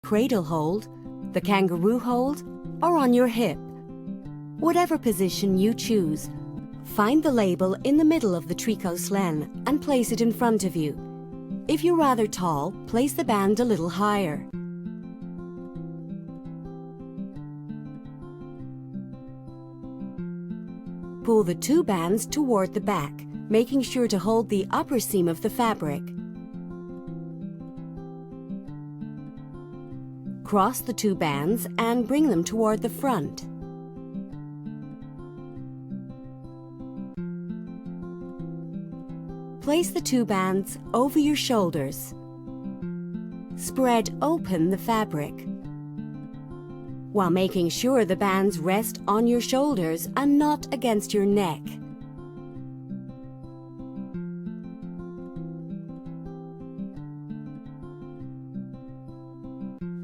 cradle hold, the kangaroo hold, or on your hip. Whatever position you choose, find the label in the middle of the tricot slen and place it in front of you. If you're rather tall, place the band a little higher. Pull the two bands toward the back, making sure to hold the upper seam of the fabric. Cross the two bands and bring them toward the front. Place the two bands over your shoulders. Spread open the fabric, while making sure the bands rest on your shoulders and not against your neck.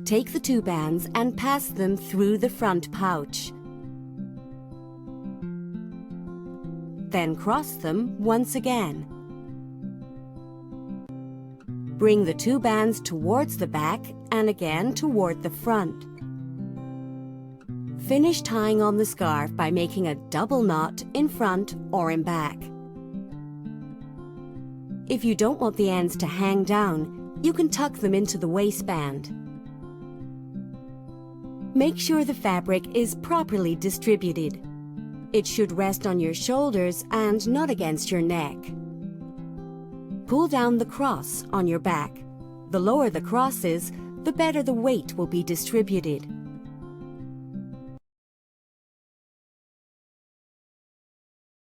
Take the two bands and pass them through the front pouch. Then cross them once again. Bring the two bands towards the back and again toward the front. Finish tying on the scarf by making a double knot in front or in back. If you don't want the ends to hang down, you can tuck them into the waistband. Make sure the fabric is properly distributed. It should rest on your shoulders and not against your neck. Pull down the cross on your back. The lower the cross is, the better the weight will be distributed.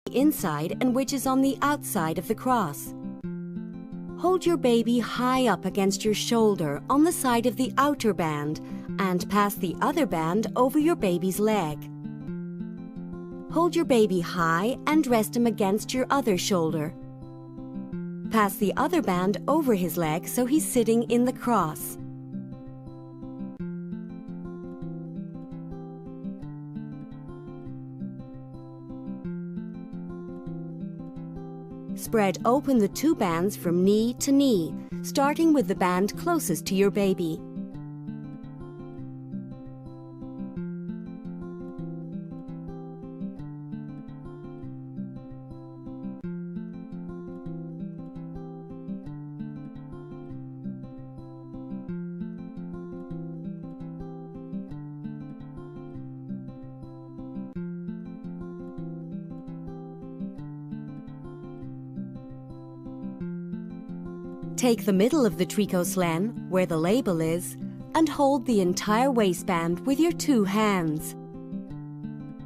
The inside and which is on the outside of the cross. Hold your baby high up against your shoulder on the side of the outer band and pass the other band over your baby's leg. Hold your baby high and rest him against your other shoulder. Pass the other band over his leg so he's sitting in the cross. Spread open the two bands from knee to knee, starting with the band closest to your baby. Take the middle of the tricot slen, where the label is, and hold the entire waistband with your two hands.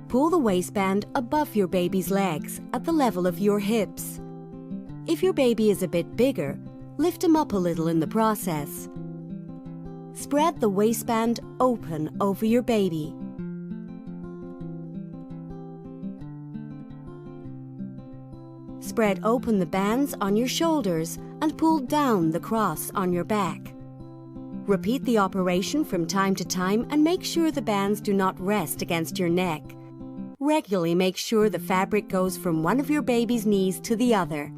Pull the waistband above your baby's legs at the level of your hips. If your baby is a bit bigger, lift him up a little in the process. Spread the waistband open over your baby. Spread open the bands on your shoulders and pull down the cross on your back. Repeat the operation from time to time and make sure the bands do not rest against your neck. Regularly make sure the fabric goes from one of your baby's knees to the other.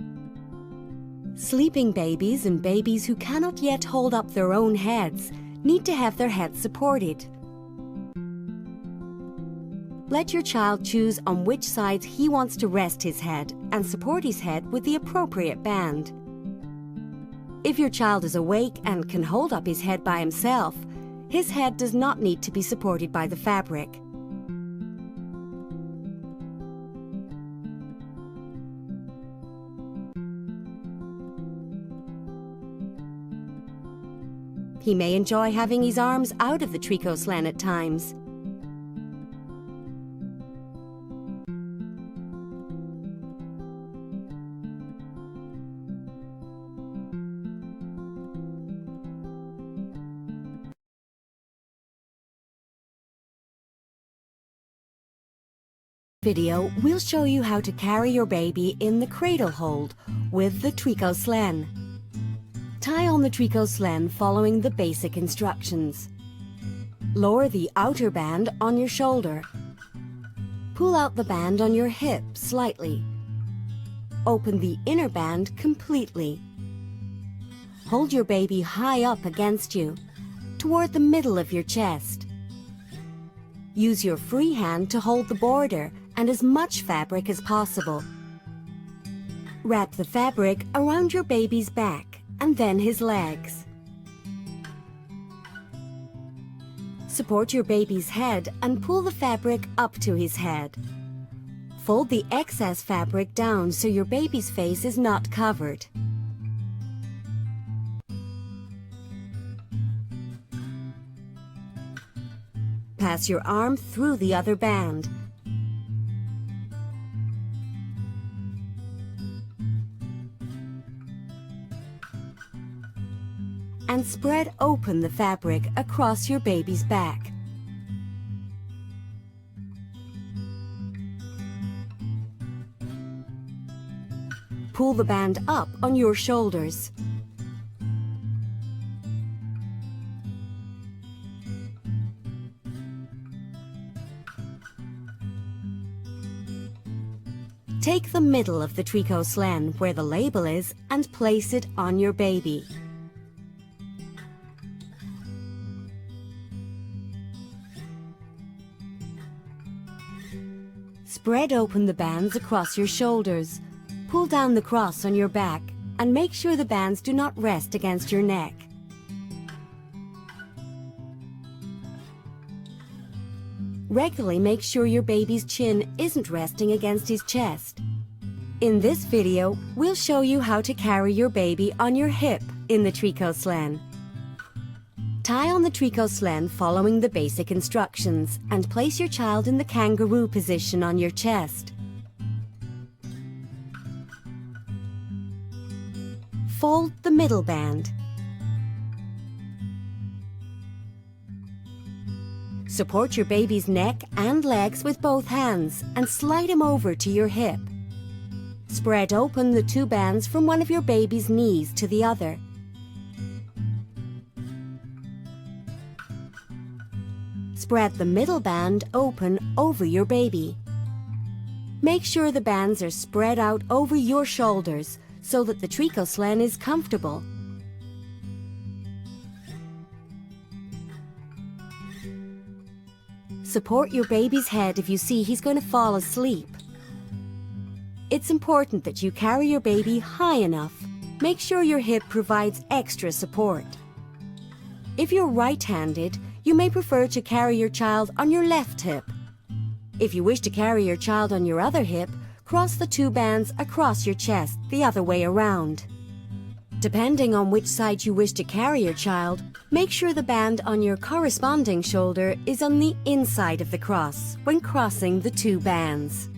Sleeping babies and babies who cannot yet hold up their own heads need to have their heads supported. Let your child choose on which side he wants to rest his head and support his head with the appropriate band. If your child is awake and can hold up his head by himself, his head does not need to be supported by the fabric. He may enjoy having his arms out of the tricot slen at times. Video, we'll show you how to carry your baby in the cradle hold with the tricot slen. Tie on the tricot slen following the basic instructions. Lower the outer band on your shoulder. Pull out the band on your hip slightly. Open the inner band completely. Hold your baby high up against you. toward the middle of your chest. Use your free hand to hold the border and as much fabric as possible. Wrap the fabric around your baby's back and then his legs. Support your baby's head and pull the fabric up to his head. Fold the excess fabric down so your baby's face is not covered. Pass your arm through the other band. And spread open the fabric across your baby's back. Pull the band up on your shoulders. Take the middle of the tricot slen where the label is and place it on your baby. Spread open the bands across your shoulders. Pull down the cross on your back and make sure the bands do not rest against your neck. Regularly make sure your baby's chin isn't resting against his chest. In this video, we'll show you how to carry your baby on your hip in the tricot slen. Tie on the tricot slen following the basic instructions and place your child in the kangaroo position on your chest. Fold the middle band. Support your baby's neck and legs with both hands and slide him over to your hip. Spread open the two bands from one of your baby's knees to the other. Spread the middle band open over your baby. Make sure the bands are spread out over your shoulders so that the tricot slen is comfortable. Support your baby's head if you see he's going to fall asleep. It's important that you carry your baby high enough. Make sure your hip provides extra support. If you're right-handed, you may prefer to carry your child on your left hip. If you wish to carry your child on your other hip, cross the two bands across your chest the other way around. Depending on which side you wish to carry your child, make sure the band on your corresponding shoulder is on the inside of the cross when crossing the two bands.